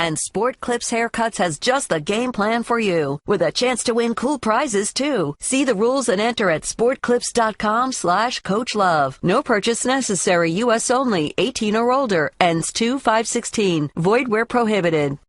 And Sport Clips Haircuts has just the game plan for you, with a chance to win cool prizes, too. See the rules and enter at sportclips.com/coachlove. No purchase necessary. U.S. only. 18 or older. Ends 2/5/16. Void where prohibited.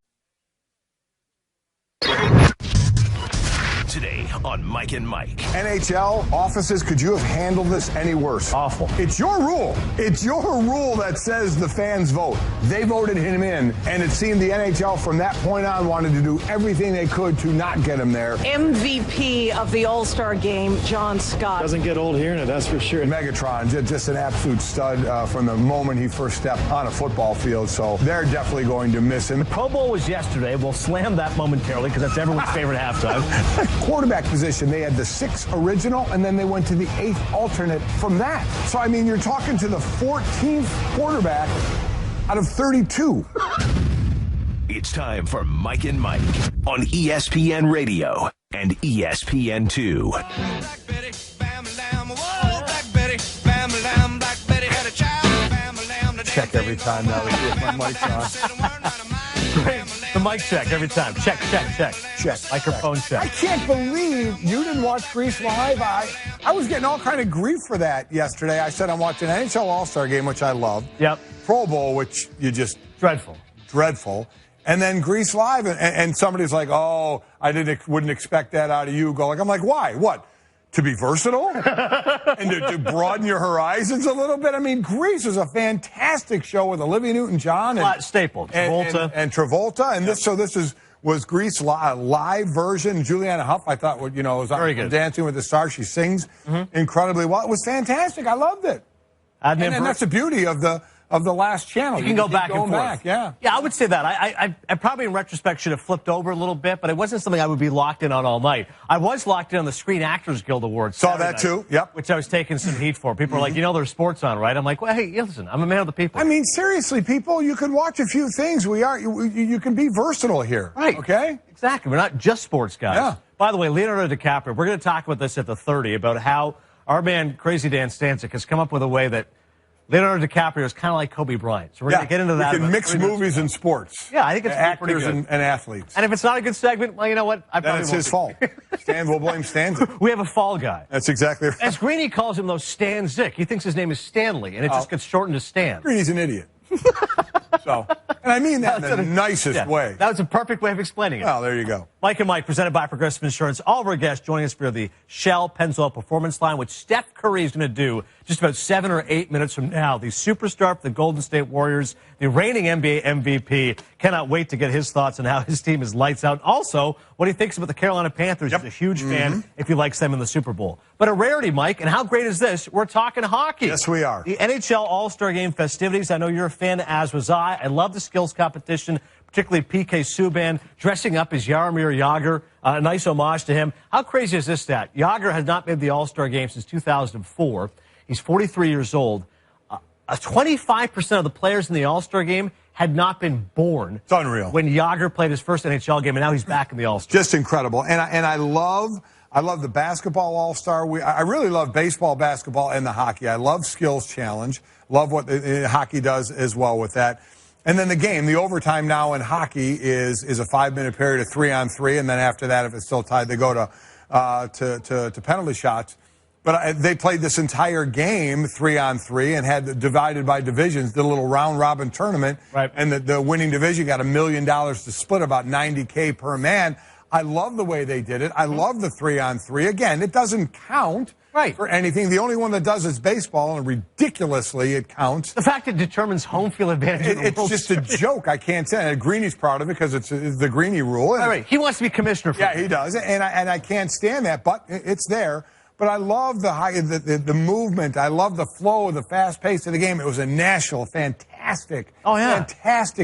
Today on Mike and Mike. NHL offices, could you have handled this any worse? Awful. It's your rule. It's your rule that says the fans vote. They voted him in, and it seemed the NHL from that point on wanted to do everything they could to not get him there. MVP of the All-Star game, John Scott. Doesn't get old hearing it, that's for sure. Megatron, just an absolute stud from the moment he first stepped on a football field, so they're definitely going to miss him. The Pro Bowl was yesterday. We'll slam that momentarily because that's everyone's favorite halftime. Quarterback position, they had the 6th original, and then they went to the 8th alternate from that. So, I mean, you're talking to the 14th quarterback out of 32. It's time for Mike and Mike on ESPN Radio and ESPN2. Check every time now to see if my mic's on. The mic check every time. Check. Microphone check. I can't believe you didn't watch Grease live. I was getting all kind of grief for that yesterday. I said I'm watching NHL All-Star Game, which I love. Yep. Pro Bowl, which you just... Dreadful. And then Grease live, and somebody's like, oh, I wouldn't expect that out of you, Golic. I'm like, why? What? To be versatile? And to broaden your horizons a little bit? I mean, Grease was a fantastic show with Olivia Newton-John. Staple. Travolta. And Travolta. And this was Grease live version. Juliana Hough, I thought, was very good. Dancing with the Stars. She sings incredibly well. It was fantastic. I loved it. And that's the beauty of the last channel. You can go back and forth. Yeah, I would say that. I probably, in retrospect, should have flipped over a little bit, but it wasn't something I would be locked in on all night. I was locked in on the Screen Actors Guild Awards. Saw that, too. Yep. Which I was taking some heat for. People are like, there's sports on, right? I'm like, well, hey, listen, I'm a man of the people. I mean, seriously, people, you can watch a few things. You can be versatile here. Right. Okay? Exactly. We're not just sports guys. Yeah. By the way, Leonardo DiCaprio, we're going to talk about this at the 30, about how our man, Crazy Dan Stancic, has come up with a way that Leonardo DiCaprio is kind of like Kobe Bryant. So we're going to get into that. We can mix movies and sports. Yeah, I think it's pretty good. Actors and athletes. And if it's not a good segment, well, you know what? Then it's his fault. We'll blame Stan. We have a fall guy. That's exactly right. As Greeny calls him, though, Stan Zick. He thinks his name is Stanley, and it just gets shortened to Stan. Greeny's an idiot. And I mean that in the nicest way. That was a perfect way of explaining it. Well, there you go. Mike and Mike, presented by Progressive Insurance. All of our guests joining us for the Shell Pennzoil Performance Line, which Steph Curry is going to do just about 7 or 8 minutes from now. The superstar for the Golden State Warriors, the reigning NBA MVP, cannot wait to get his thoughts on how his team is lights out. Also, what he thinks about the Carolina Panthers. He's a huge fan if he likes them in the Super Bowl. But a rarity, Mike, and how great is this? We're talking hockey. Yes, we are. The NHL All-Star Game festivities. I know you're a fan, as was I. I love the skills competition, particularly PK Subban dressing up as Jaromir Jagr. A nice homage to him. How crazy is this stat? Jagr has not made the All-Star Game since 2004. He's 43 years old. 25% of the players in the All-Star Game had not been born. It's unreal. When Jagr played his first NHL game, and now he's back in the All-Star. Just incredible. And I love the basketball All-Star. I really love baseball, basketball, and the hockey. I love Skills Challenge. Love what hockey does as well with that. And then the game, the overtime now in hockey is a 5-minute period of 3-on-3, and then after that, if it's still tied, they go to penalty shots. But they played this entire game 3-on-3 and had divided by divisions, did a little round-robin tournament. Right. And the winning division got $1 million to split, about $90K per man. I love the way they did it. I love the 3-on-3. Again, it doesn't count for anything. The only one that does is baseball, and ridiculously it counts. The fact it determines home field advantage. It's just a joke. I can't say it. Greeny's proud of it because it's the Greeny rule. All right. He wants to be commissioner for it. Yeah, he does. And I can't stand that, but it's there. But I love the movement. I love the flow, the fast pace of the game. It was a Nashville, fantastic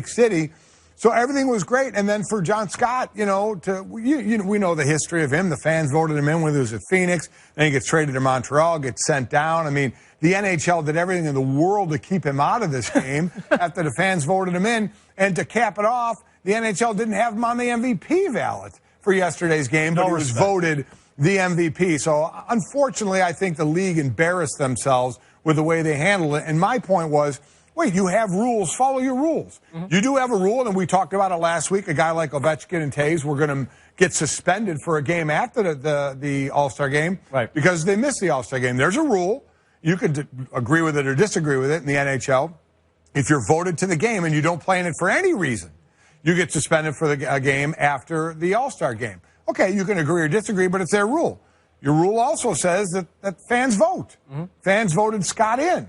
city. So everything was great. And then for John Scott, we know the history of him. The fans voted him in when he was at Phoenix. Then he gets traded to Montreal, gets sent down. I mean, the NHL did everything in the world to keep him out of this game after the fans voted him in. And to cap it off, the NHL didn't have him on the MVP ballot for yesterday's game, but he was voted the MVP. So, unfortunately, I think the league embarrassed themselves with the way they handled it. And my point was wait, you have rules, follow your rules. You do have a rule, and we talked about it last week. A guy like Ovechkin and Taves were going to get suspended for a game after the All-Star game because they missed the All-Star game. There's a rule. You could agree with it or disagree with it in the NHL. If you're voted to the game and you don't play in it for any reason, you get suspended for the game after the All-Star game. Okay, you can agree or disagree, but it's their rule. Your rule also says that fans vote. Fans voted Scott in.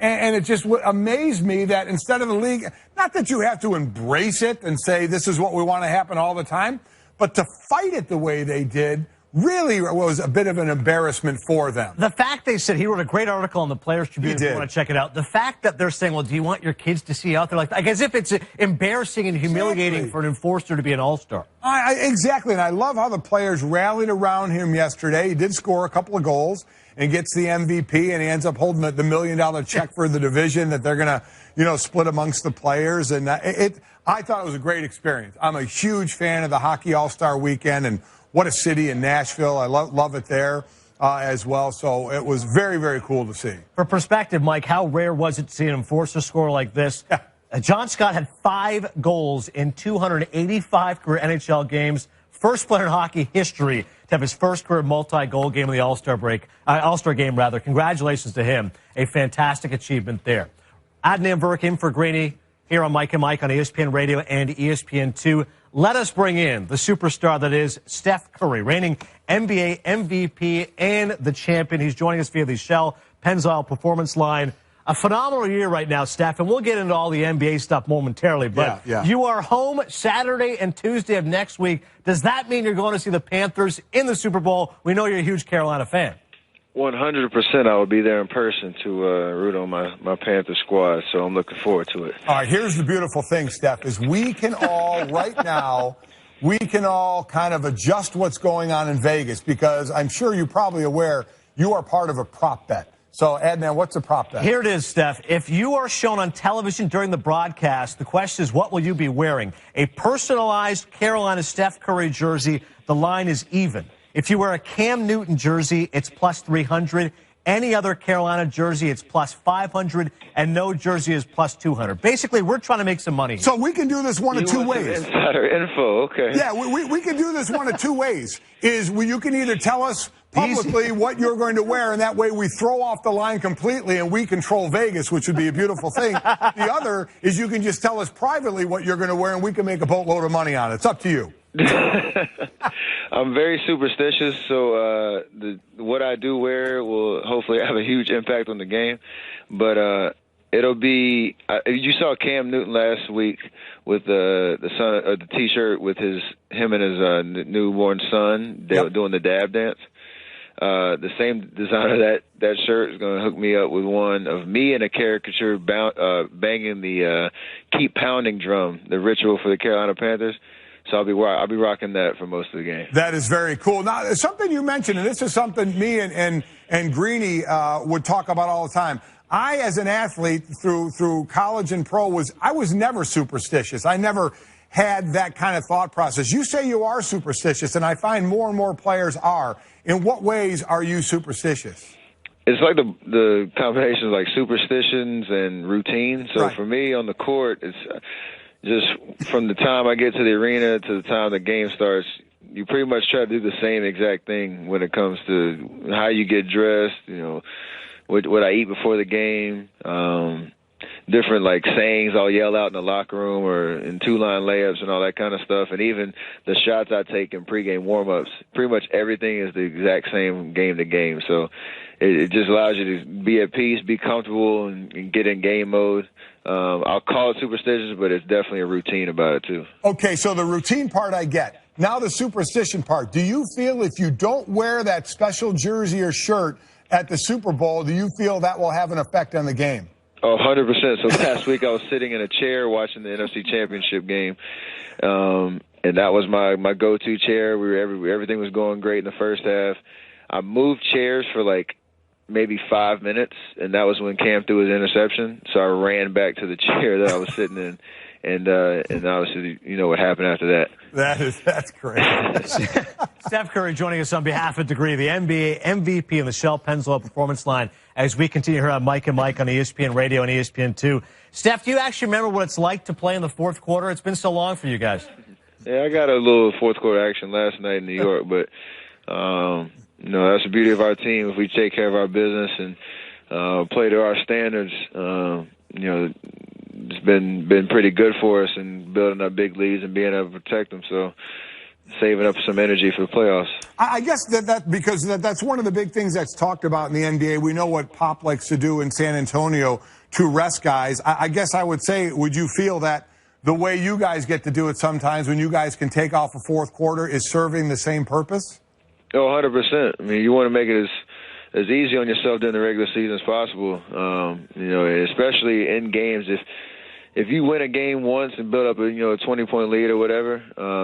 And it just amazed me that instead of the league, not that you have to embrace it and say this is what we want to happen all the time, but to fight it the way they did really was a bit of an embarrassment for them. The fact they said, he wrote a great article on the Players Tribune if you want to check it out. The fact that they're saying, well, do you want your kids to see out there like as if it's embarrassing and humiliating for an enforcer to be an all-star. Exactly, and I love how the players rallied around him yesterday. He did score a couple of goals and gets the MVP, and he ends up holding the $1 million check for the division that they're going to, split amongst the players. And I thought it was a great experience. I'm a huge fan of the Hockey All-Star Weekend, and what a city in Nashville. I love it there as well. So it was very, very cool to see. For perspective, Mike, how rare was it to see an enforcer score like this? Yeah. John Scott had 5 goals in 285 career NHL games. First player in hockey history to have his first career multi-goal game in the All-Star game. Congratulations to him. A fantastic achievement there. Adnan Virk in for Greeny here on Mike and Mike on ESPN Radio and ESPN2. Let us bring in the superstar that is Steph Curry, reigning NBA MVP and the champion. He's joining us via the Shell Pennzoil Performance Line. A phenomenal year right now, Steph, and we'll get into all the NBA stuff momentarily. But you are home Saturday and Tuesday of next week. Does that mean you're going to see the Panthers in the Super Bowl? We know you're a huge Carolina fan. 100% I will be there in person to root on my Panther squad, so I'm looking forward to it. All right, here's the beautiful thing, Steph, is we can all, right now, we can all kind of adjust what's going on in Vegas because I'm sure you're probably aware you are part of a prop bet. So, Adnan, what's a prop bet? Here it is, Steph. If you are shown on television during the broadcast, the question is, what will you be wearing? A personalized Carolina Steph Curry jersey, the line is even. If you wear a Cam Newton jersey, it's plus 300. Any other Carolina jersey, it's plus 500. And no jersey is plus 200. Basically, we're trying to make some money. So we can do this one of two ways. Insider info, okay. Yeah, we can do this one of two ways. You can either tell us publicly what you're going to wear, and that way we throw off the line completely and we control Vegas, which would be a beautiful thing. The other is you can just tell us privately what you're going to wear, and we can make a boatload of money on it. It's up to you. I'm very superstitious, so what I do wear will hopefully have a huge impact on the game. But it'll be you saw Cam Newton last week with the T-shirt with him and his newborn son doing the dab dance. The same designer that shirt is going to hook me up with one of me and a caricature banging the keep pounding drum, the ritual for the Carolina Panthers. So I'll be rocking that for most of the game. That is very cool. Now, something you mentioned, and this is something me and Greeny would talk about all the time. I, as an athlete, through college and pro, I was never superstitious. I never had that kind of thought process. You say you are superstitious, and I find more and more players are. In what ways are you superstitious? It's like the combination of like superstitions and routine. So for me on the court, it's just from the time I get to the arena to the time the game starts, you pretty much try to do the same exact thing when it comes to how you get dressed, what I eat before the game, different like sayings I'll yell out in the locker room or in two-line layups and all that kind of stuff, and even the shots I take in pregame warm-ups. Pretty much everything is the exact same game to game. So it just allows you to be at peace, be comfortable, and get in game mode. I'll call it superstitious, but it's definitely a routine about it, too. Okay, so the routine part I get. Now the superstition part. Do you feel if you don't wear that special jersey or shirt at the Super Bowl, do you feel that will have an effect on the game? Oh, 100%. So last week I was sitting in a chair watching the NFC Championship game, and that was my go-to chair. Everything was going great in the first half. I moved chairs for like maybe 5 minutes, and that was when Cam threw his interception. So I ran back to the chair that I was sitting in, and obviously you know what happened after that. That's great. Steph Curry joining us on behalf of Degree, the NBA MVP in the Shell Pennzoil Performance Line, as we continue here on Mike and Mike on ESPN Radio and ESPN2. Steph, do you actually remember what it's like to play in the fourth quarter? It's been so long for you guys. Yeah, I got a little fourth quarter action last night in New York, but you know, that's the beauty of our team. If we take care of our business and play to our standards, you know, it's been pretty good for us in building our big leads and being able to protect them. So saving up some energy for the playoffs. I guess because that's one of the big things that's talked about in the NBA. We know what Pop likes to do in San Antonio to rest guys. I guess I would say, would you feel that the way you guys get to do it sometimes when you guys can take off a fourth quarter is serving the same purpose? Oh, 100%. I mean, you want to make it as easy on yourself during the regular season as possible. You know, especially in games. If you win a game once and build up a 20-point lead or whatever,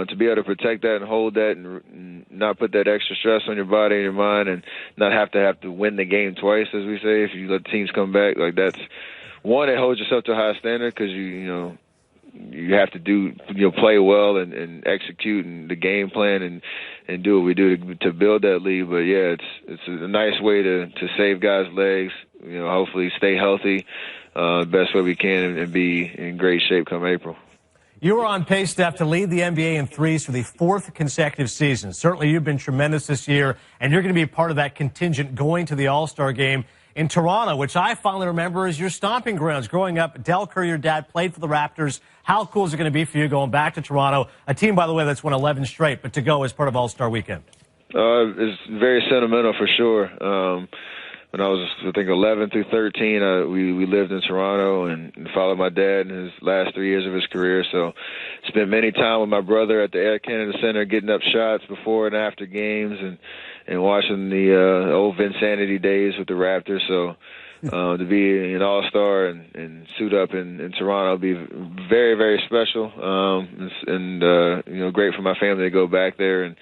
to be able to protect that and hold that and not put that extra stress on your body and your mind and not have to win the game twice, as we say, if you let teams come back, like that's one, it holds yourself to a high standard because you have to play well and execute and the game plan and do what we do to build that lead. But yeah, it's a nice way to save guys' legs. You know, hopefully stay healthy the best way we can and be in great shape come April. You are on pace, Steph, to lead the NBA in threes for the fourth consecutive season. Certainly you've been tremendous this year, and you're going to be part of that contingent going to the All-Star game in Toronto, which I fondly remember as your stomping grounds. Growing up, Del Curry, your dad, played for the Raptors. How cool is it going to be for you going back to Toronto, a team, by the way, that's won 11 straight, but to go as part of All-Star Weekend? It's very sentimental for sure. When I was, I think, 11 through 13, we lived in Toronto and followed my dad in his last 3 years of his career. So spent many time with my brother at the Air Canada Center getting up shots before and after games and watching the old Vinsanity days with the Raptors. So to be an all-star and suit up in Toronto would be very, very special and great for my family to go back there and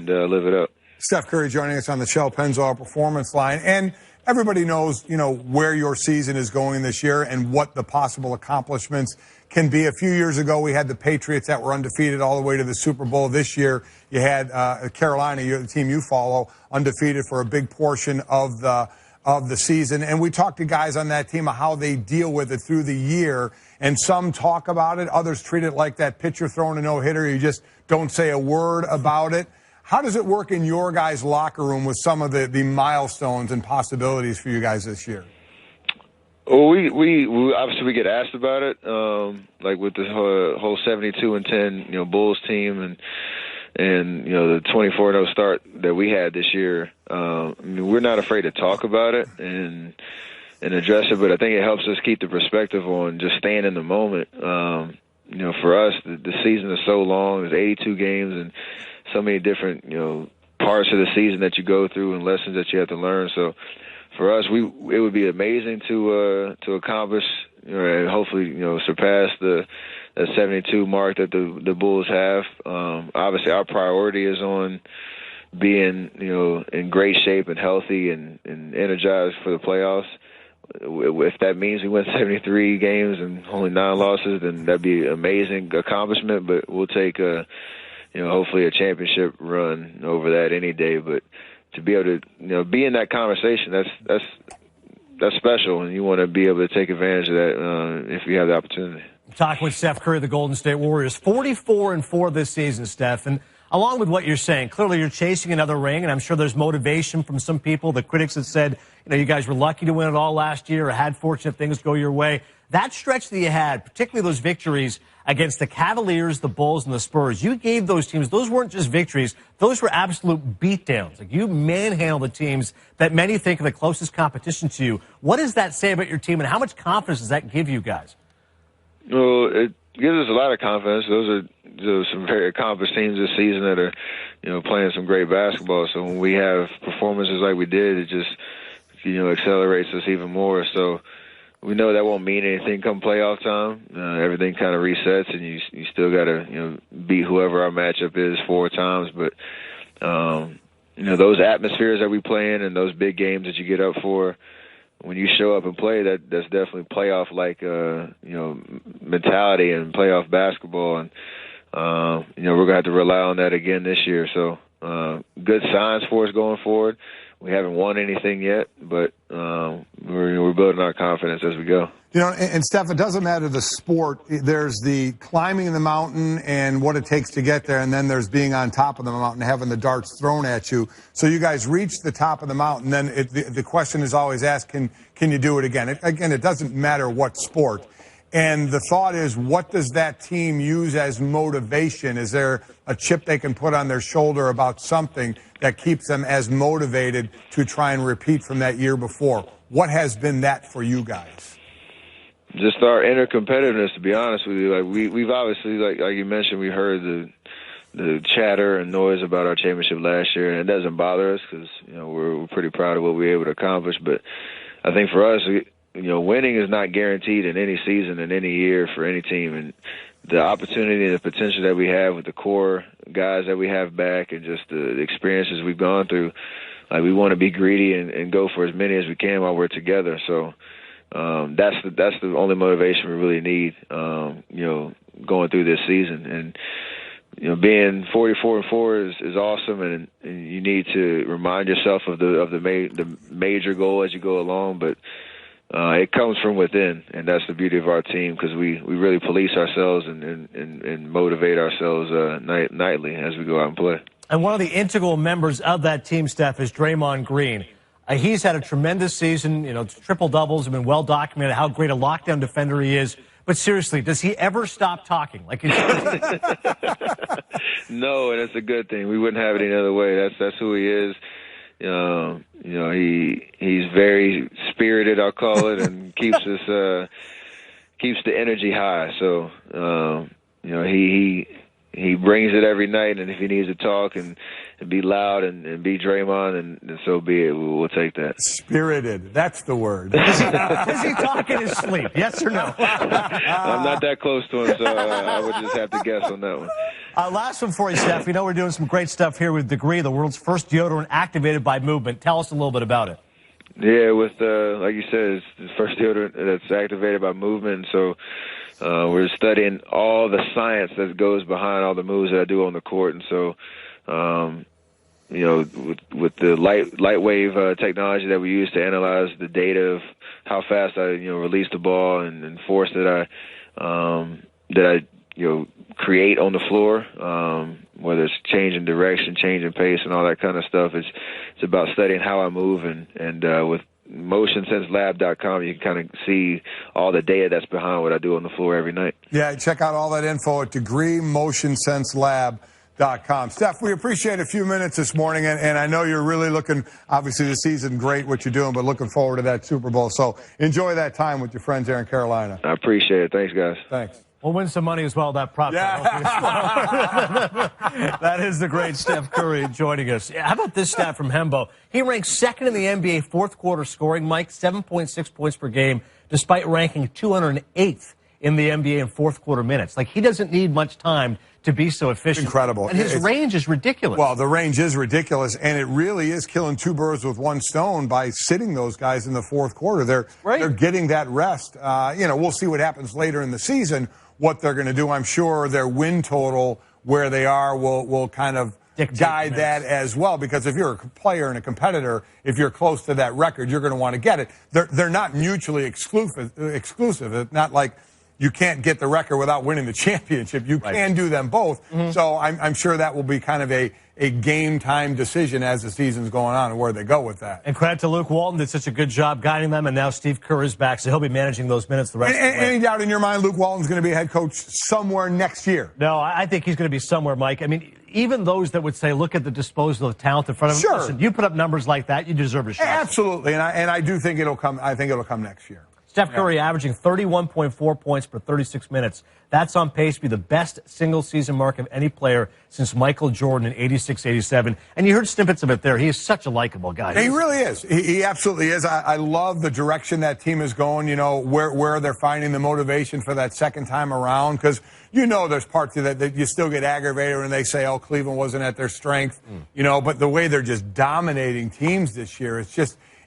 live it up. Steph Curry joining us on the Shell Pennzoil Performance Line. And everybody knows, where your season is going this year and what the possible accomplishments can be. A few years ago, we had the Patriots that were undefeated all the way to the Super Bowl. This year, you had Carolina, the team you follow, undefeated for a big portion of the season. And we talked to guys on that team of how they deal with it through the year. And some talk about it. Others treat it like that pitcher throwing a no-hitter. You just don't say a word about it. How does it work in your guys' locker room with some of the milestones and possibilities for you guys this year? Well, we obviously we get asked about it, like with the whole 72-10 Bulls team and the 24-0 start that we had this year. I mean, we're not afraid to talk about it and address it, but I think it helps us keep the perspective on just staying in the moment. For us, the season is so long. There's 82 games and so many different, parts of the season that you go through and lessons that you have to learn. So for us, it would be amazing to accomplish, and hopefully, surpass the 72 mark that the Bulls have. Obviously, our priority is on being, in great shape and healthy and energized for the playoffs. If that means we win 73 games and only 9 losses, then that'd be an amazing accomplishment. But we'll take hopefully a championship run over that any day. But to be able to, be in that conversation, that's special, and you want to be able to take advantage of that if you have the opportunity. Talking with Steph Curry, the Golden State Warriors, 44-4 this season, Steph. And along with what you're saying, clearly you're chasing another ring, and I'm sure there's motivation from some people. The critics have said, you guys were lucky to win it all last year or had fortunate things go your way. That stretch that you had, particularly those victories against the Cavaliers, the Bulls, and the Spurs, you gave those teams, those weren't just victories, those were absolute beatdowns. Like, you manhandled the teams that many think are the closest competition to you. What does that say about your team, and how much confidence does that give you guys? Well, it gives us a lot of confidence. Those are some very accomplished teams this season that are, playing some great basketball. So when we have performances like we did, it just, accelerates us even more. So we know that won't mean anything come playoff time. Everything kind of resets, and you still got to, beat whoever our matchup is 4 times. But, those atmospheres that we play in and those big games that you get up for, when you show up and play, that's definitely playoff like mentality and playoff basketball, and we're gonna have to rely on that again this year. So good signs for us going forward. We haven't won anything yet, but we're building our confidence as we go. And Steph, it doesn't matter the sport. There's the climbing the mountain and what it takes to get there, and then there's being on top of the mountain, having the darts thrown at you. So you guys reach the top of the mountain, then the question is always asked, can you do it again? It doesn't matter what sport. And the thought is, what does that team use as motivation? Is there a chip they can put on their shoulder about something that keeps them as motivated to try and repeat from that year before? What has been that for you guys? Just our inner competitiveness, to be honest with you. Like we've obviously, like you mentioned, we heard the chatter and noise about our championship last year, and it doesn't bother us because we're pretty proud of what we were able to accomplish. But I think for us, winning is not guaranteed in any season, in any year, for any team. And the opportunity and the potential that we have with the core guys that we have back and just the experiences we've gone through, like we want to be greedy and go for as many as we can while we're together. So that's the only motivation we really need, going through this season. And being 44-4 is awesome, and you need to remind yourself of the major goal as you go along, but it comes from within, and that's the beauty of our team, because we really police ourselves and motivate ourselves nightly as we go out and play. And one of the integral members of that team, Steph, is Draymond Green. He's had a tremendous season. Triple doubles have been well documented, how great a lockdown defender he is. But seriously, does he ever stop talking? No, and it's a good thing. We wouldn't have it any other way. That's who he is. He's very spirited, I'll call it, and keeps the energy high. So he brings it every night, and if he needs to talk and be loud and be Draymond, and so be it. We'll take that. Spirited, that's the word. Does he talk in his sleep? Yes or no? I'm not that close to him, so I would just have to guess on that one. Last one for you, Steph. We're doing some great stuff here with Degree, the world's first deodorant activated by movement. Tell us a little bit about it. Yeah, with like you said, it's the first deodorant that's activated by movement. So we're studying all the science that goes behind all the moves that I do on the court, and so with the light wave technology that we use to analyze the data of how fast I release the ball and force that I create on the floor, whether it's changing direction, changing pace, and all that kind of stuff. It's about studying how I move, and with MotionSenseLab.com, you can kind of see all the data that's behind what I do on the floor every night. Yeah, check out all that info at DegreeMotionSenseLab.com. Steph, we appreciate a few minutes this morning, and I know you're really looking, obviously the season, great what you're doing, but looking forward to that Super Bowl. So enjoy that time with your friends there in Carolina. I appreciate it. Thanks, guys. Thanks. We'll win some money as well, that prop. Yeah. That is the great Steph Curry joining us. How about this stat from Hembo? He ranks second in the NBA fourth quarter scoring, Mike, 7.6 points per game, despite ranking 208th in the NBA in fourth quarter minutes. Like, he doesn't need much time to be so efficient. Incredible. And his range is ridiculous. Well, the range is ridiculous, and it really is killing two birds with one stone by sitting those guys in the fourth quarter. They're getting that rest. We'll see what happens later in the season, what they're going to do. I'm sure their win total, where they are, will kind of guide that as well, because if you're a player and a competitor, if you're close to that record, you're going to want to get it. They're not mutually exclusive. It's not like you can't get the record without winning the championship. You can do them both. Mm-hmm. So I'm sure that will be kind of a game time decision as the season's going on and where they go with that. And credit to Luke Walton, did such a good job guiding them, and now Steve Kerr is back, so he'll be managing those minutes the rest of the way. Any doubt in your mind Luke Walton's going to be a head coach somewhere next year? No, I think he's going to be somewhere, Mike. I mean, even those that would say, look at the disposal of talent in front of him. Sure. Listen, you put up numbers like that, you deserve a shot. Absolutely, and I do think it'll come. I think it'll come next year. Steph Curry averaging 31.4 points per 36 minutes. That's on pace to be the best single-season mark of any player since Michael Jordan in 86-87. And you heard snippets of it there. He is such a likable guy. He really is. He absolutely is. I love the direction that team is going, where they're finding the motivation for that second time around, because there's parts of that you still get aggravated when they say, oh, Cleveland wasn't at their strength, but the way they're just dominating teams this year,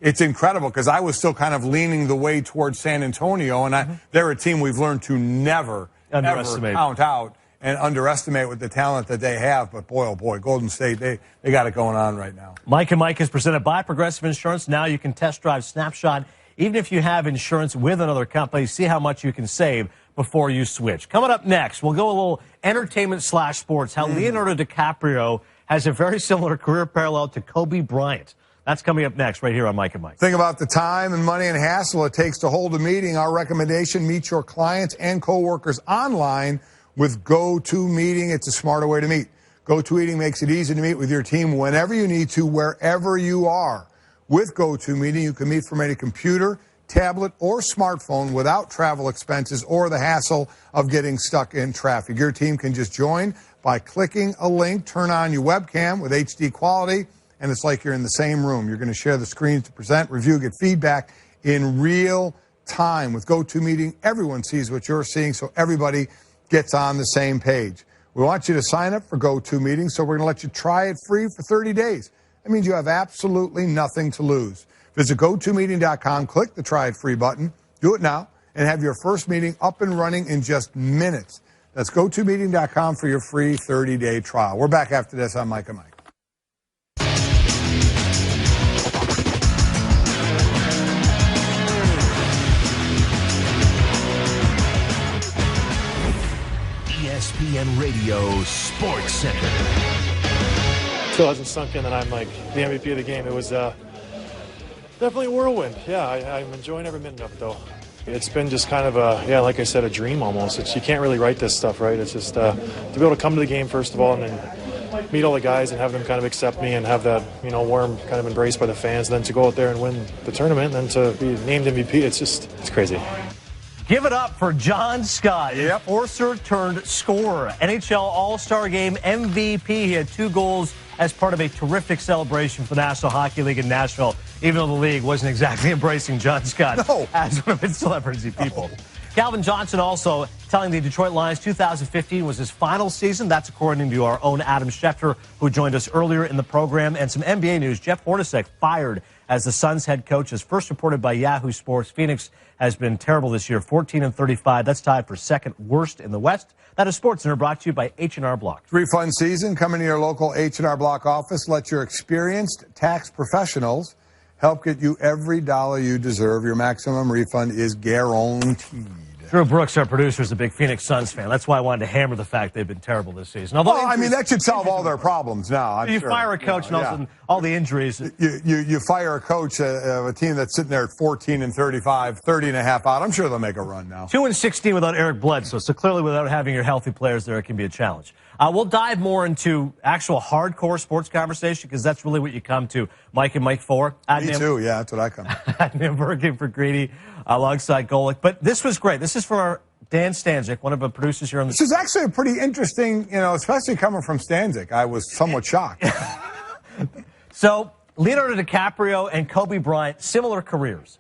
it's incredible because I was still kind of leaning the way towards San Antonio, and they're a team we've learned to never, ever count out and underestimate with the talent that they have. But boy, oh boy, Golden State, they got it going on right now. Mike and Mike is presented by Progressive Insurance. Now you can test drive Snapshot even if you have insurance with another company. See how much you can save before you switch. Coming up next, we'll go a little entertainment/sports. How Leonardo DiCaprio has a very similar career parallel to Kobe Bryant. That's coming up next right here on Mike and Mike. Think about the time and money and hassle it takes to hold a meeting. Our recommendation: meet your clients and coworkers online with GoToMeeting. It's a smarter way to meet. GoToMeeting makes it easy to meet with your team whenever you need to, wherever you are. With GoToMeeting, you can meet from any computer, tablet, or smartphone without travel expenses or the hassle of getting stuck in traffic. Your team can just join by clicking a link, turn on your webcam with HD quality, and it's like you're in the same room. You're going to share the screens to present, review, get feedback in real time. With GoToMeeting, everyone sees what you're seeing, so everybody gets on the same page. We want you to sign up for GoToMeeting, so we're going to let you try it free for 30 days. That means you have absolutely nothing to lose. Visit GoToMeeting.com, click the Try It Free button, do it now, and have your first meeting up and running in just minutes. That's GoToMeeting.com for your free 30-day trial. We're back after this on Mike and Mike. ESPN Radio Sports Center. Still hasn't sunk in that I'm like the MVP of the game. It was definitely a whirlwind. Yeah, I'm enjoying every minute of it, though. It's been just kind of like I said, a dream almost. You can't really write this stuff, right? It's just to be able to come to the game, first of all, and then meet all the guys and have them kind of accept me and have that, warm kind of embrace by the fans, and then to go out there and win the tournament and then to be named MVP. It's crazy. Give it up for John Scott, enforcer turned scorer, NHL All-Star Game MVP. He had 2 goals as part of a terrific celebration for the National Hockey League in Nashville, even though the league wasn't exactly embracing John Scott as one of its celebrity people. Calvin Johnson also telling the Detroit Lions 2015 was his final season. That's according to our own Adam Schefter, who joined us earlier in the program. And some NBA news. Jeff Hornacek fired as the Suns head coach, as first reported by Yahoo Sports. Phoenix has been terrible this year, 14-35. That's tied for second worst in the West. That is SportsCenter, brought to you by H&R Block. Refund season coming to your local H&R Block office. Let your experienced tax professionals help get you every dollar you deserve. Your maximum refund is guaranteed. Drew Brooks, our producer, is a big Phoenix Suns fan. That's why I wanted to hammer the fact they've been terrible this season. Although that should solve all their problems now. You fire a coach and all of a sudden all the injuries. You fire a coach of a team that's sitting there at 14-35, 30.5 out. I'm sure they'll make a run now. 2-16 without Eric Bledsoe. So clearly without having your healthy players there, it can be a challenge. We'll dive more into actual hardcore sports conversation because that's really what you come to Mike and Mike for. Me too, yeah, that's what I come to. Adnan Virk for Greedy alongside Golic. But this was great. This is from our Dan Stanzik, one of the producers here on the This is actually a pretty interesting, especially coming from Stanzik. I was somewhat shocked. So, Leonardo DiCaprio and Kobe Bryant, similar careers.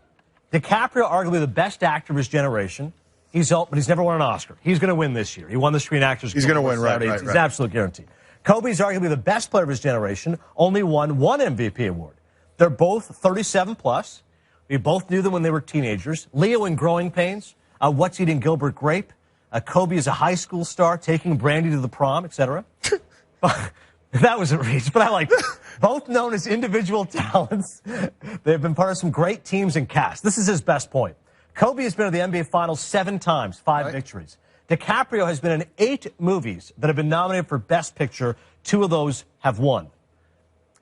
DiCaprio, arguably the best actor of his generation. But he's never won an Oscar. He's going to win this year. He won the Screen Actors Guild. He's going to win, right. It's absolute guarantee. Kobe's arguably the best player of his generation, only won 1 MVP award. They're both 37+. We both knew them when they were teenagers. Leo in Growing Pains, What's Eating Gilbert Grape. Kobe is a high school star, taking Brandy to the prom, etc. That was a reach, but I like it. Both known as individual talents. They've been part of some great teams and casts. This is his best point. Kobe has been to the NBA Finals 7 times, 5 victories. DiCaprio has been in 8 movies that have been nominated for Best Picture. 2 of those have won.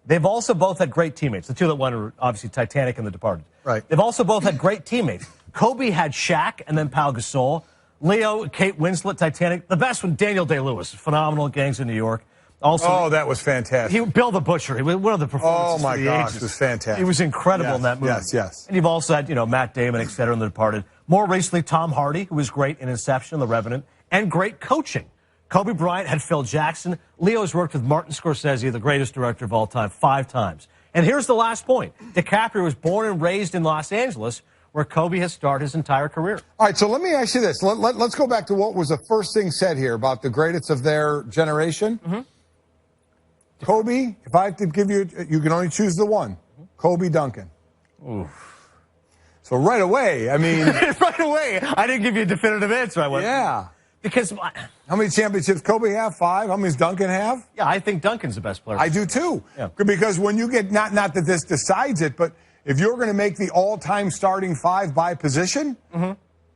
They've also both had great teammates. The 2 that won are obviously Titanic and The Departed. Right. They've also both had great teammates. Kobe had Shaq and then Pau Gasol. Leo, Kate Winslet, Titanic. The best one, Daniel Day-Lewis, phenomenal, Gangs of New York. Also, that was fantastic. Bill the Butcher, he was one of the performances. Oh my gosh, it was fantastic. He was incredible in that movie. Yes. And you've also had, Matt Damon, et cetera, in The Departed. More recently, Tom Hardy, who was great in Inception, The Revenant, and great coaching. Kobe Bryant had Phil Jackson. Leo's worked with Martin Scorsese, the greatest director of all time, 5 times. And here's the last point. DiCaprio was born and raised in Los Angeles, where Kobe has started his entire career. All right, so let me ask you this. Let's go back to what was the first thing said here about the greatest of their generation. Mm-hmm. Kobe, if I have to give you, you can only choose the one. Kobe Duncan. So right away, I mean... right away, I didn't give you a definitive answer. I went, yeah. Because... How many championships Kobe have? 5? How many does Duncan have? Yeah, I think Duncan's the best player. I do, too. Yeah. Because when you get... Not that this decides it, but if you're going to make the all-time starting 5 by position,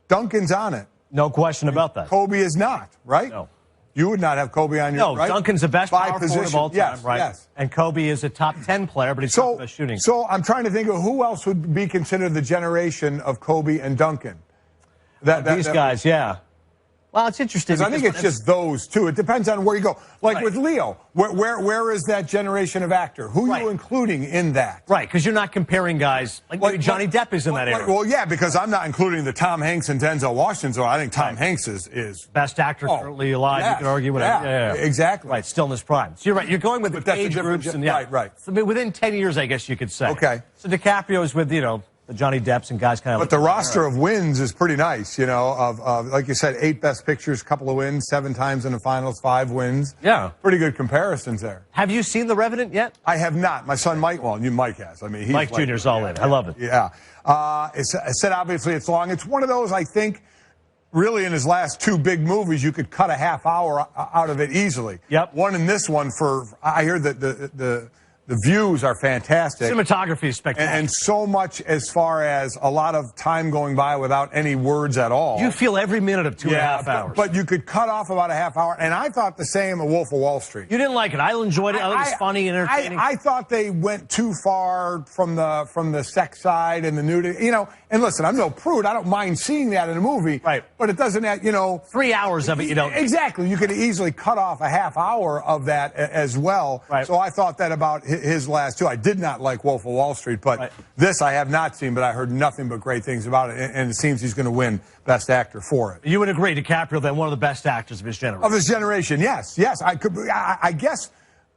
Duncan's on it. No question about that. Kobe is not, right? No. You would not have Kobe on your right? No, Duncan's the best power forward of all time, yes, right? Yes. And Kobe is a top 10 player, but he's not the best shooting. So I'm trying to think of who else would be considered the generation of Kobe and Duncan. These guys, yeah. Well, it's interesting. Because I think it's just those two. It depends on where you go. Like with Leo, where is that generation of actor? Who are you including in that? Right, because you're not comparing guys like Johnny Depp is in that era. Well, yeah, because I'm not including the Tom Hanks and Denzel Washington. So I think Tom Hanks is best actor currently alive. Yes, you can argue whatever. Yeah, exactly. Right, still in his prime. So you're right. You're going with the age groups and right. So within 10 years, I guess you could say. Okay. So DiCaprio's with the Johnny Depps and guys kind of. But the roster of wins is pretty nice, of like you said, 8 best pictures, couple of wins, 7 times in the finals, 5 wins. Yeah. Pretty good comparisons there. Have you seen The Revenant yet? I have not. My son Mike, Mike has. I mean, he's Mike Jr.'s all in. I love it. Yeah. It said obviously it's long. It's one of those, I think, really in his last 2 big movies, you could cut a half hour out of it easily. Yep. One in this one I hear that the views are fantastic. Cinematography is spectacular. And so much as far as a lot of time going by without any words at all. You feel every minute of 2.5 hours. But you could cut off about a half hour. And I thought the same of Wolf of Wall Street. You didn't like it. I enjoyed it. I thought it was funny and entertaining. I thought they went too far from the sex side and the nudity. And listen, I'm no prude. I don't mind seeing that in a movie. Right. But it doesn't have, 3 hours of it, you don't. Exactly. You could easily cut off a half hour of that as well. Right. So I thought that about his last 2. I did not like Wolf of Wall Street, but this I have not seen, but I heard nothing but great things about it. And it seems he's going to win Best Actor for it. You would agree, DiCaprio, then one of the best actors of his generation. Of his generation, yes. I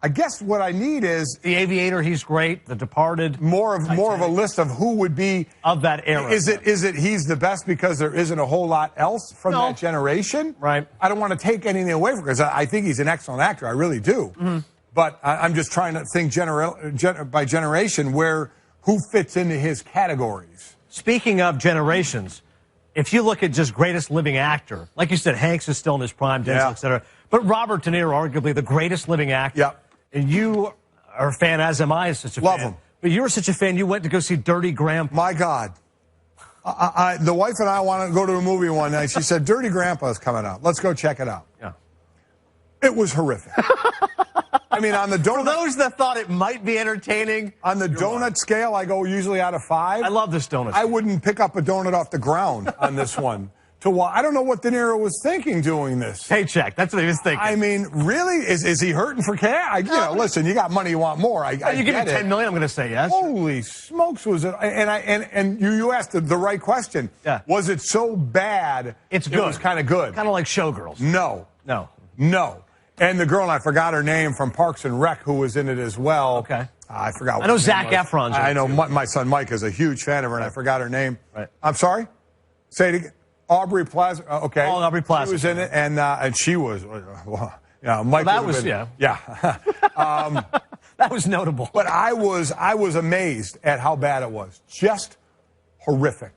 guess what I need is The Aviator. He's great. The Departed. More of a list of who would be of that era. Is it he's the best because there isn't a whole lot else from that generation? Right. I don't want to take anything away from him because I think he's an excellent actor. I really do. But I'm just trying to think by generation who fits into his categories. Speaking of generations, if you look at just greatest living actor, like you said, Hanks is still in his prime, Denzel, etc. But Robert De Niro, arguably the greatest living actor. Yeah. And you are a fan, as am I, such a fan. Love him. But you were such a fan, you went to go see Dirty Grandpa. My God. The wife and I wanted to go to a movie one night. She said, Dirty Grandpa is coming out. Let's go check it out. Yeah. It was horrific. I mean, on the donut... For those that thought it might be entertaining... On the donut scale, I go usually out of 5. I love this donut. I wouldn't pick up a donut off the ground on this one. I don't know what De Niro was thinking doing this. Paycheck. That's what he was thinking. I mean, really? Is he hurting for cash? Listen, you got money, you want more. You give me $10 million, I'm going to say yes. Holy smokes, was it? And you asked the right question. Yeah. Was it so bad? It's good. It was kind of good. Kind of like Showgirls. No. And the girl, and I forgot her name, from Parks and Rec, who was in it as well. Okay. I forgot. I know Zac Efron's in it. I know my son Mike is a huge fan of her, and I forgot her name. Right. I'm sorry? Say it again. Aubrey Plaza. Okay. Oh, Aubrey Plaza. She was in it, and she was. Mike. Well, that was yeah. That was notable. But I was amazed at how bad it was. Just horrific.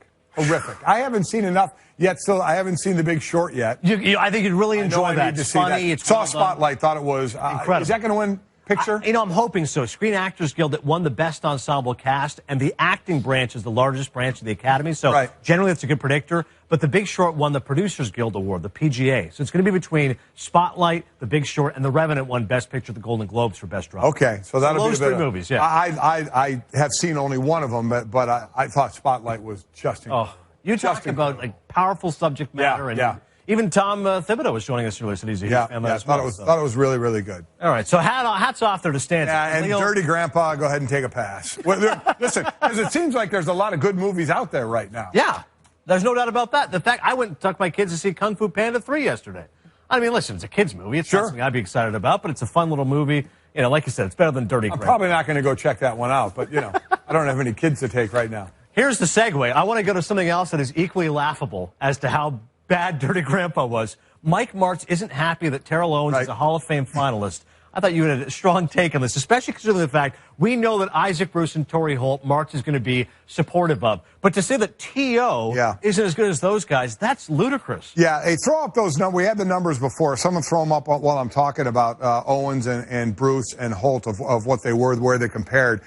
I haven't seen enough yet. Still, I haven't seen The Big Short yet. I think you'd really enjoy that. It's funny. It's Saw Spotlight. Thought it was incredible. Is that going to win picture? I'm hoping so. Screen Actors Guild that won the Best Ensemble Cast, and the acting branch is the largest branch of the Academy. So generally, that's a good predictor. But The Big Short won the Producers Guild Award, the PGA. So it's going to be between Spotlight, The Big Short, and The Revenant won Best Picture at the Golden Globes for Best Drama. Okay, so that'll be those 3 movies. Yeah, I have seen only one of them, but I thought Spotlight was just incredible. You talk about powerful subject matter, and even Tom Thibodeau was joining us earlier. Said he's a huge fan of that as well. Thought it was really, really good. All right, so hats off there to Stan. Yeah, and Dirty Grandpa, go ahead and take a pass. Listen, because it seems like there's a lot of good movies out there right now. Yeah, there's no doubt about that. The fact I went and took my kids to see Kung Fu Panda 3 yesterday. I mean, listen, it's a kids movie. It's not something I'd be excited about, but it's a fun little movie. Like you said, it's better than Dirty Grandpa. I'm probably not going to go check that one out, but I don't have any kids to take right now. Here's the segue. I want to go to something else that is equally laughable as to how bad Dirty Grandpa was. Mike Martz isn't happy that Terrell Owens is a Hall of Fame finalist. I thought you had a strong take on this, especially considering the fact we know that Isaac Bruce and Torrey Holt, March is going to be supportive of. But to say that T.O. isn't as good as those guys, that's ludicrous. Yeah, hey, throw up those numbers. We had the numbers before. Someone throw them up while I'm talking about Owens and Bruce and Holt of what they were, where they compared.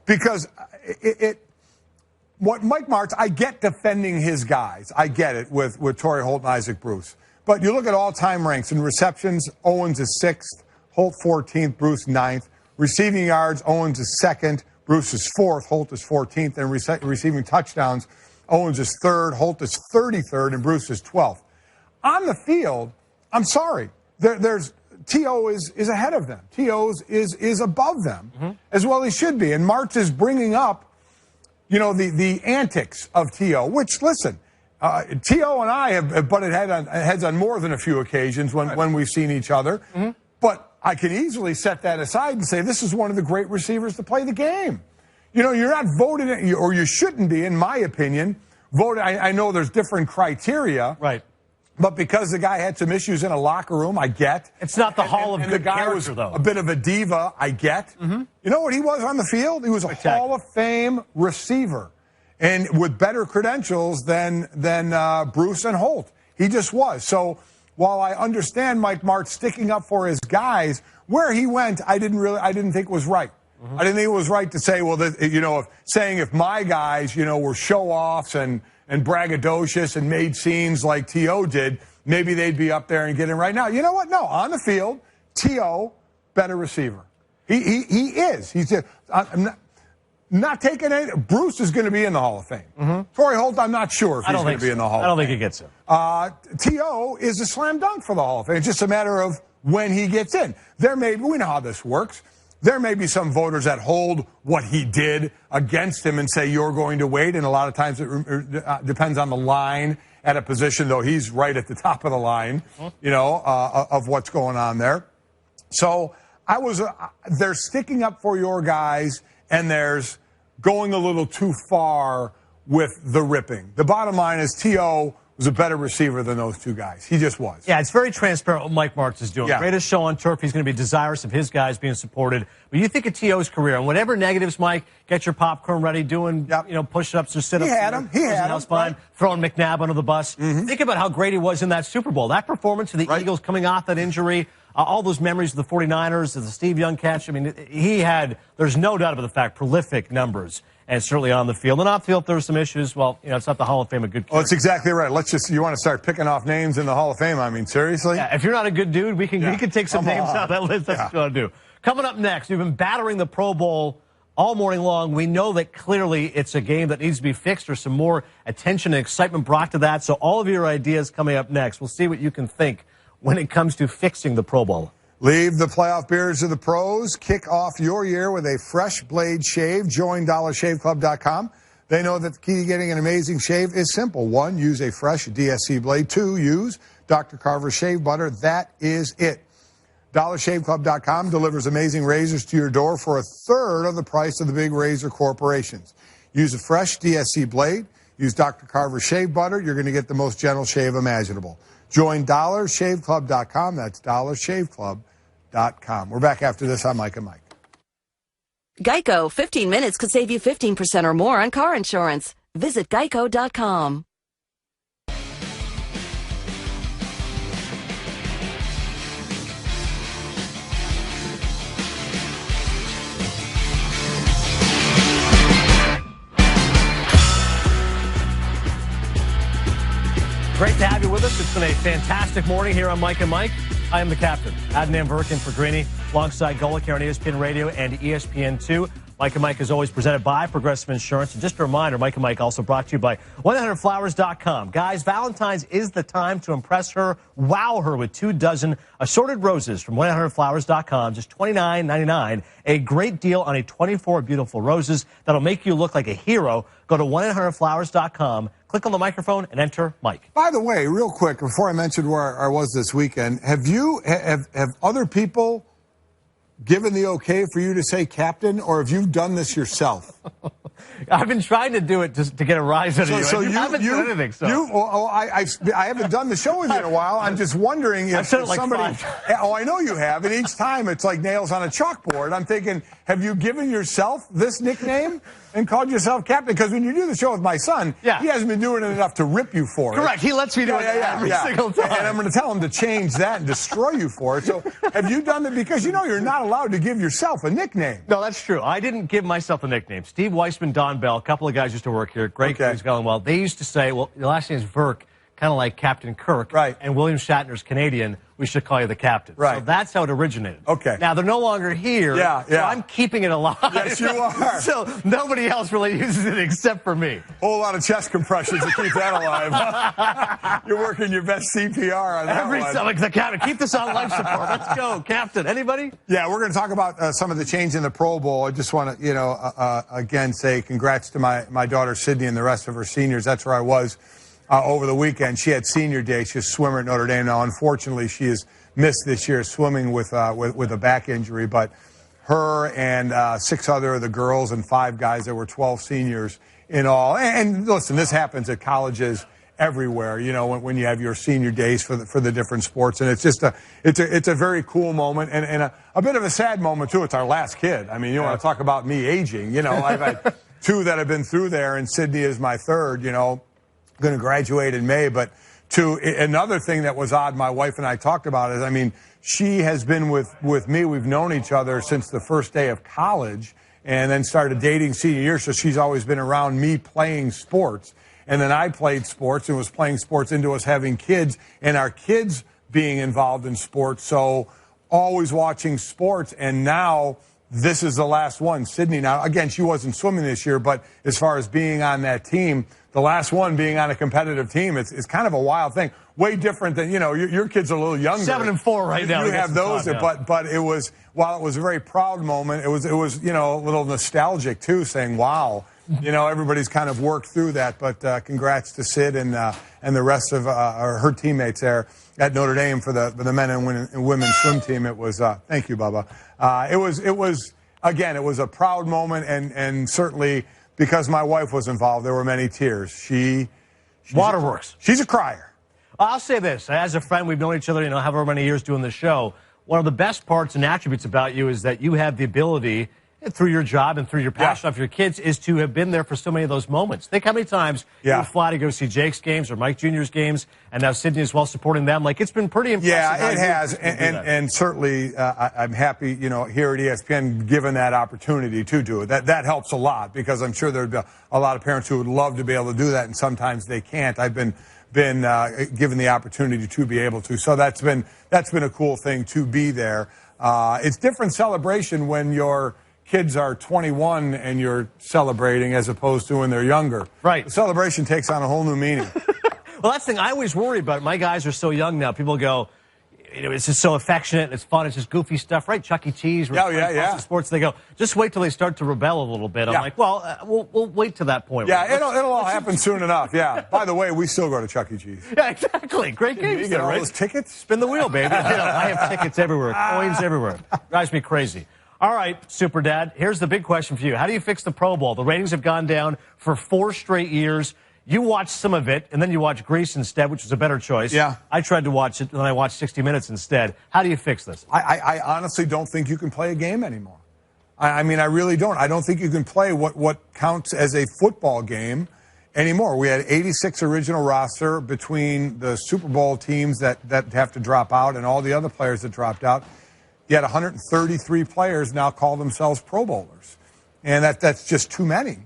Because what Mike Martz, I get defending his guys. I get it with Torrey Holt and Isaac Bruce. But you look at all-time ranks. In receptions, Owens is 6th, Holt 14th, Bruce 9th. Receiving yards, Owens is 2nd, Bruce is 4th, Holt is 14th. And receiving touchdowns, Owens is 3rd, Holt is 33rd, and Bruce is 12th. On the field, I'm sorry, there's T.O. is ahead of them. T.O. is above them, as well he should be. And Martz is bringing up, you know, the antics of T.O., which, listen, T.O. and I have butted heads on more than a few occasions when we've seen each other. But I can easily set that aside and say this is one of the great receivers to play the game. You know, you're not voted, or you shouldn't be, in my opinion, voted. I know there's different criteria. Right. But because the guy had some issues in a locker room, I get. It's not the Hall of Good Character, though. A bit of a diva, I get. You know what he was on the field? He was a Hall of Fame receiver, and with better credentials than Bruce and Holt. He just was. So while I understand Mike Martz sticking up for his guys, where he went, I didn't think was right. I didn't think it was right to say, well, if my guys, were show-offs and braggadocious and made scenes like T.O. did, maybe they'd be up there and getting right now. You know what? No, on the field, T.O., better receiver. He is. He's just, I'm not taking it. Bruce is going to be in the Hall of Fame. Torrey Holt, I'm not sure if he's going to be in the Hall of Fame. I don't think he gets it. T.O. is a slam dunk for the Hall of Fame. It's just a matter of when he gets in. We know how this works. There may be some voters that hold what he did against him and say you're going to wait, and a lot of times it depends on the line at a position, though he's right at the top of the line, of what's going on there. So there's sticking up for your guys, and there's going a little too far with the ripping. The bottom line is T.O. was a better receiver than those two guys. He just was. Yeah, it's very transparent what Mike Martz is doing. Yeah. Greatest show on turf. He's going to be desirous of his guys being supported. But you think of T.O.'s career, and whatever negatives, Mike, get your popcorn ready, doing push-ups or sit-ups. He had him. Right? Throwing McNabb under the bus. Think about how great he was in that Super Bowl. That performance of the Eagles coming off that injury, all those memories of the 49ers, of the Steve Young catch. I mean, there's no doubt about the fact, prolific numbers. And certainly on the field. And off the field, there were some issues. Well, it's not the Hall of Fame of good character. Oh, that's exactly right. You want to start picking off names in the Hall of Fame? I mean, seriously? Yeah, if you're not a good dude, we can take some names out of that list. That's what you want to do. Coming up next, we've been battering the Pro Bowl all morning long. We know that clearly it's a game that needs to be fixed, or some more attention and excitement brought to that. So all of your ideas coming up next. We'll see what you can think when it comes to fixing the Pro Bowl. Leave the playoff beers to the pros. Kick off your year with a fresh blade shave. Join DollarShaveClub.com. They know that the key to getting an amazing shave is simple. 1, use a fresh DSC blade. 2, use Dr. Carver's shave butter. That is it. DollarShaveClub.com delivers amazing razors to your door for 1/3 of the price of the big razor corporations. Use a fresh DSC blade. Use Dr. Carver's shave butter. You're going to get the most gentle shave imaginable. Join DollarShaveClub.com. That's DollarShaveClub.com. We're back after this on Mike and Mike. Geico, 15 minutes could save you 15% or more on car insurance. Visit Geico.com. Great to have you with us. It's been a fantastic morning here on Mike and Mike. I am the captain, Adnan Virk, in for Greeny, alongside Golic here on ESPN Radio and ESPN2. Mike and Mike is always presented by Progressive Insurance. And just a reminder, Mike and Mike also brought to you by 1-800-Flowers.com. Guys, Valentine's is the time to impress her, wow her with 24 assorted roses from 1-800-Flowers.com. Just $29.99. A great deal on a 24 beautiful roses that'll make you look like a hero. Go to 1-800-Flowers.com. Click on the microphone and enter Mike. By the way, real quick, before I mentioned where I was this weekend, have other people given the okay for you to say captain, or have you done this yourself? I've been trying to do it just to get a rise out of you. So you haven't done anything. So. I haven't done the show with you in a while. I'm just wondering if somebody. Oh, I know you have. And each time it's like nails on a chalkboard. I'm thinking, have you given yourself this nickname and called yourself captain? Because when you do the show with my son, he hasn't been doing it enough to rip you for it. Correct. He lets me do it every single time. And I'm going to tell him to change that and destroy you for it. So have you done it? Because you know you're not allowed to give yourself a nickname. No, that's true. I didn't give myself a nickname. Steve Weissman, Don Bell, a couple of guys used to work here. Great guys going well. They used to say, well, your last name is Virk, kind of like Captain Kirk. Right. And William Shatner's Canadian. We should call you the captain. Right. So that's how it originated. Okay. Now, they're no longer here. So I'm keeping it alive. Yes, you are. So nobody else really uses it except for me. Whole lot of chest compressions to keep that alive. You're working your best CPR on that Every like the captain. Keep this on life support. Let's go, captain. Anybody? Yeah, we're going to talk about some of the change in the Pro Bowl. I just want to, again, say congrats to my daughter Sydney and the rest of her seniors. That's where I was over the weekend. She had senior day. She was a swimmer at Notre Dame. Now, unfortunately, she has missed this year swimming with a back injury. But her and 6 other of the girls and 5 guys, there were 12 seniors in all. And listen, this happens at colleges everywhere. You know, when you have your senior days for the different sports, and it's just it's a very cool moment and a bit of a sad moment too. It's our last kid. I mean, you want to talk about me aging? You know, I've had 2 that have been through there, and Sydney is my 3rd. You know. Going to graduate in May, but another thing that was odd, my wife and I talked about is, I mean, she has been with me. We've known each other since the first day of college and then started dating senior year. So she's always been around me playing sports. And then I played sports and was playing sports into us having kids and our kids being involved in sports. So always watching sports. And now this is the last one. Sydney, now, again, she wasn't swimming this year, but as far as being on that team, the last one being on a competitive team, it's kind of a wild thing. Way different than, you know, your kids are a little younger. 7 and 4 right now. You have those, but it was, while it was a very proud moment, it was, you know, a little nostalgic too, saying, wow, you know, everybody's kind of worked through that. But congrats to Sid and the rest of her teammates there at Notre Dame for the men and women's swim team. It was, thank you, Bubba. It was, again, it was a proud moment and certainly, because my wife was involved, there were many tears. Waterworks. She's a crier. I'll say this. As a friend, we've known each other, you know, however many years doing the show. One of the best parts and attributes about you is that you have the ability, through your job and through your passion of your kids, is to have been there for so many of those moments. Think how many times you would fly to go see Jake's games or Mike Jr.'s games, and now Sydney is well supporting them. Like, it's been pretty impressive. Yeah, it has, and certainly I'm happy, you know, here at ESPN, given that opportunity to do it. That helps a lot, because I'm sure there'd be a lot of parents who would love to be able to do that, and sometimes they can't. I've been given the opportunity to be able to, so that's been a cool thing to be there. It's different celebration when your kids are 21 and you're celebrating as opposed to when they're younger. Right. The celebration takes on a whole new meaning. Well, that's the thing I always worry about. My guys are so young now. People go, you know, it's just so affectionate. It's fun. It's just goofy stuff, right? Chuck E. Cheese. Sports. They go, just wait till they start to rebel a little bit. I'm like, well, we'll wait to that point. Yeah, it'll all happen soon enough. Yeah. By the way, we still go to Chuck E. Cheese. Yeah, exactly. Great games. You get all those tickets? Spin the wheel, baby. You know, I have tickets everywhere, coins everywhere. Drives me crazy. All right, Super Dad, here's the big question for you. How do you fix the Pro Bowl? The ratings have gone down for 4 straight years. You watched some of it, and then you watched Grease instead, which was a better choice. Yeah. I tried to watch it, and I watched 60 Minutes instead. How do you fix this? I honestly don't think you can play a game anymore. I mean, I really don't. I don't think you can play what counts as a football game anymore. We had 86 original roster between the Super Bowl teams that have to drop out and all the other players that dropped out. You had 133 players now call themselves Pro Bowlers. And that's just too many.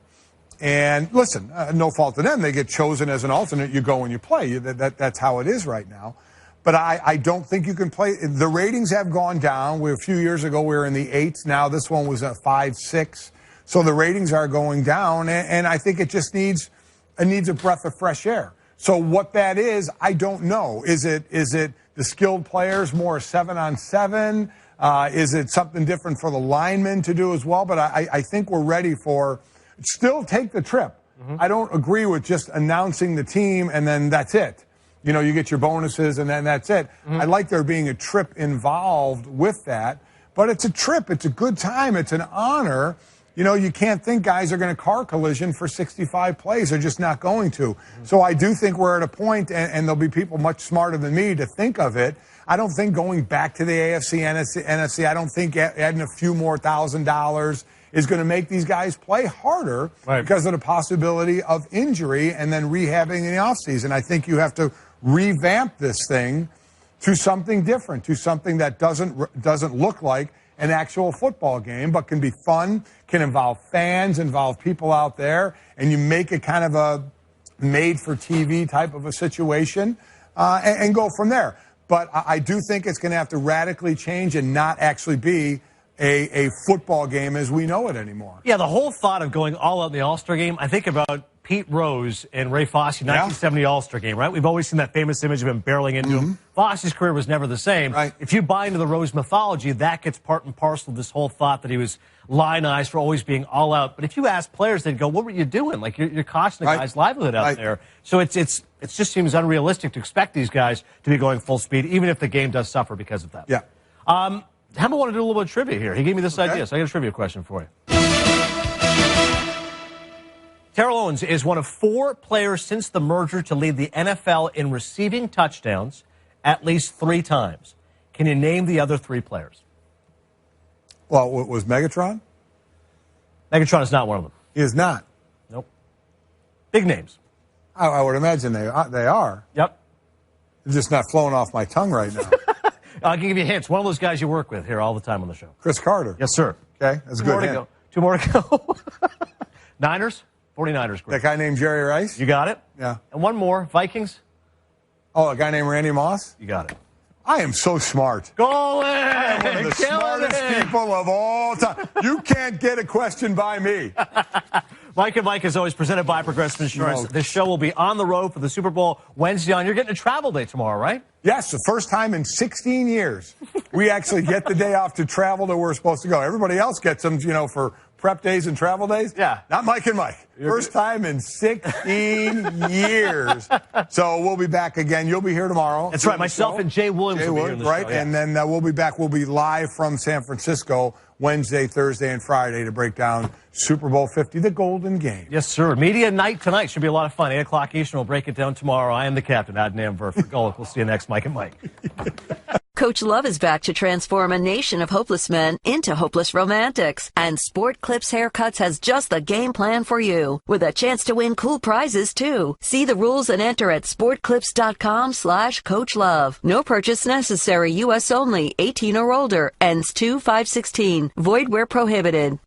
And listen, no fault to them. They get chosen as an alternate. You go and you play. That's how it is right now. But I don't think you can play. The ratings have gone down. A few years ago, we were in the 8s. Now this one was at 5, 6. So the ratings are going down. And I think it just needs a breath of fresh air. So what that is, I don't know. Is it the skilled players, more 7-on-7? Is it something different for the linemen to do as well? But I think we're ready for still take the trip. I don't agree with just announcing the team and then that's it. You know, you get your bonuses and then that's it. I like there being a trip involved with that. But it's a trip. It's a good time. It's an honor. you can't think guys are going to car collision for 65 plays. They're just not going to. So I do think we're at a point, and there'll be people much smarter than me to think of it. I don't think going back to the AFC, NFC, I don't think adding a few more $1,000 is going to make these guys play harder because of the possibility of injury and then rehabbing in the offseason. I think you have to revamp this thing to something different, to something that doesn't look like an actual football game, but can be fun, can involve fans, involve people out there, and you make it kind of a made-for-TV type of a situation and go from there. But I do think it's going to have to radically change and not actually be a football game as we know it anymore. Yeah, the whole thought of going all out in the All-Star game, I think about Pete Rose and Ray Fosse, 1970 All-Star game, right? We've always seen that famous image of him barreling into him. Fosse's career was never the same. Right. If you buy into the Rose mythology, that gets part and parcel of this whole thought that he was lionized for always being all out. But if you ask players, they'd go, what were you doing? Like, you're costing the guy's livelihood out there. So it just seems unrealistic to expect these guys to be going full speed, even if the game does suffer because of that. Yeah. Hemma wanted to do a little bit of trivia here. He gave me this idea, so I got a trivia question for you. Terrell Owens is one of 4 players since the merger to lead the NFL in receiving touchdowns at least 3 times. Can you name the other 3 players? Well, was Megatron? Megatron is not one of them. He is not. Nope. Big names. I would imagine they are. Yep. It's just not flowing off my tongue right now. I can give you hints. One of those guys you work with here all the time on the show. Chris Carter. Yes, sir. Okay, that's a good hint. 2 more to go. Niners? 49ers. That guy named Jerry Rice? You got it? Yeah. And one more. Vikings? Oh, a guy named Randy Moss? You got it. I am so smart. Golic! I'm one of the smartest people of all time. You can't get a question by me. Mike and Mike is always presented by Progressive Insurance. This show will be on the road for the Super Bowl Wednesday on. You're getting a travel day tomorrow, right? Yes, the first time in 16 years. We actually get the day off to travel to where we're supposed to go. Everybody else gets them, for prep days and travel days. Yeah. Not Mike and Mike. First time in 16 years. So we'll be back again. You'll be here tomorrow. That's right. Myself and Jay Williams will be here in the right? show, yeah. And then we'll be back. We'll be live from San Francisco Wednesday, Thursday, and Friday to break down Super Bowl 50, the Golden Game. Yes, sir. Media night tonight should be a lot of fun. 8 o'clock Eastern. We'll break it down tomorrow. I am the captain, Adnan Virk for Golic. We'll see you next, Mike and Mike. Coach Love is back to transform a nation of hopeless men into hopeless romantics. And Sport Clips Haircuts has just the game plan for you, with a chance to win cool prizes, too. See the rules and enter at sportclips.com/Coach Love. No purchase necessary. U.S. only. 18 or older. Ends 2/5/16. Void where prohibited.